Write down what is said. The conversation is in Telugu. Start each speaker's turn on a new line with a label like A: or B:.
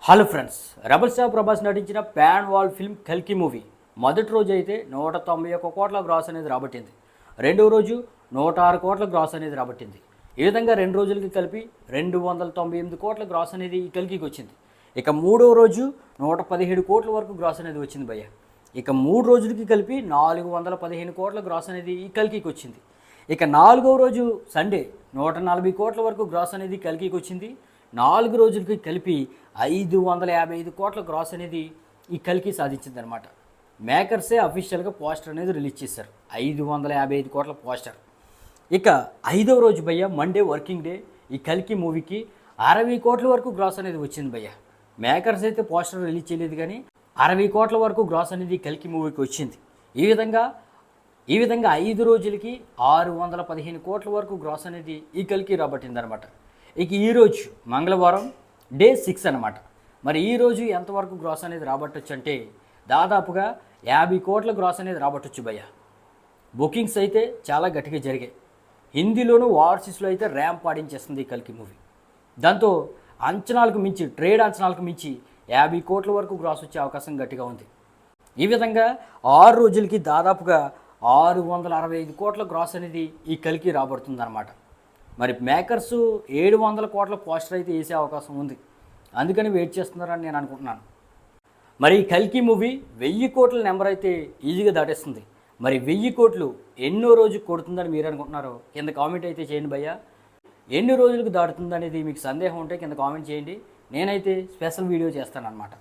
A: Hello friends, rebel star Prabhas నటించిన ప్యాన్ వాల్ ఫిల్మ్ కల్కి మూవీ మొదటి రోజు అయితే 191 కోట్ల గ్రాస్ అనేది రాబట్టింది. రెండవ రోజు 106 కోట్ల గ్రాస్ అనేది రాబట్టింది. ఈ విధంగా 2 రోజులకి కలిపి 298 కోట్ల గ్రాస్ అనేది ఈ కల్కికి వచ్చింది. ఇక మూడవ రోజు 117 కోట్ల వరకు గ్రాస్ అనేది వచ్చింది భయ్య. ఇక 3 రోజులకి కలిపి 415 కోట్ల గ్రాస్ అనేది ఈ కల్కికి వచ్చింది. ఇక 4వ రోజు సండే 140 కోట్ల వరకు గ్రాస్ అనేది కల్కికి వచ్చింది. 4 రోజులకి కలిపి 555 కోట్ల గ్రాస్ అనేది ఈ కల్కి సాధించింది అనమాట. మేకర్సే అఫీషియల్గా పోస్టర్ అనేది రిలీజ్ చేశారు, 555 కోట్ల పోస్టర్. ఇక 5వ రోజు భయ్య మండే వర్కింగ్ డే ఈ కల్కి మూవీకి 60 కోట్ల వరకు గ్రాస్ అనేది వచ్చింది భయ్య. మేకర్స్ అయితే పోస్టర్ రిలీజ్ చేయలేదు, కానీ 60 కోట్ల వరకు గ్రాస్ అనేది కల్కి మూవీకి వచ్చింది. ఈ విధంగా 5 రోజులకి 615 కోట్ల వరకు గ్రాస్ అనేది ఈ కల్కి రాబట్టింది అనమాట. ఇక ఈరోజు మంగళవారం డే 6 అనమాట. మరి ఈరోజు ఎంతవరకు గ్రాస్ అనేది రాబట్టొచ్చు అంటే దాదాపుగా 50 కోట్ల గ్రాస్ అనేది రాబట్టొచ్చు భయ్య. బుకింగ్స్ అయితే చాలా గట్టిగా జరిగాయి. హిందీలోను ఓవర్సీస్లో అయితే ర్యాంప్ పాడించేస్తుంది ఈ కల్కి మూవీ. దాంతో అంచనాలకు మించి, ట్రేడ్ అంచనాలకు మించి 50 కోట్ల వరకు గ్రాస్ వచ్చే అవకాశం గట్టిగా ఉంది. ఈ విధంగా 6 రోజులకి దాదాపుగా 665 కోట్ల గ్రాస్ అనేది ఈ కల్కి రాబడుతుంది అనమాట. మరి మేకర్స్ 700 కోట్ల పోస్టర్ అయితే వేసే అవకాశం ఉంది, అందుకని వెయిట్ చేస్తున్నారని నేను అనుకుంటున్నాను. మరి ఈ కల్కి మూవీ 1000 కోట్ల నెంబర్ అయితే ఈజీగా దాటేస్తుంది. మరి 1000 కోట్లు ఎన్నో రోజు కొడుతుందని మీరు అనుకుంటున్నారో కింద కామెంట్ అయితే చేయండి భయ్య. ఎన్ని రోజులకు దాటుతుంది అనేది మీకు సందేహం ఉంటే కింద కామెంట్ చేయండి. నేనైతే స్పెషల్ వీడియో చేస్తాను అనమాట.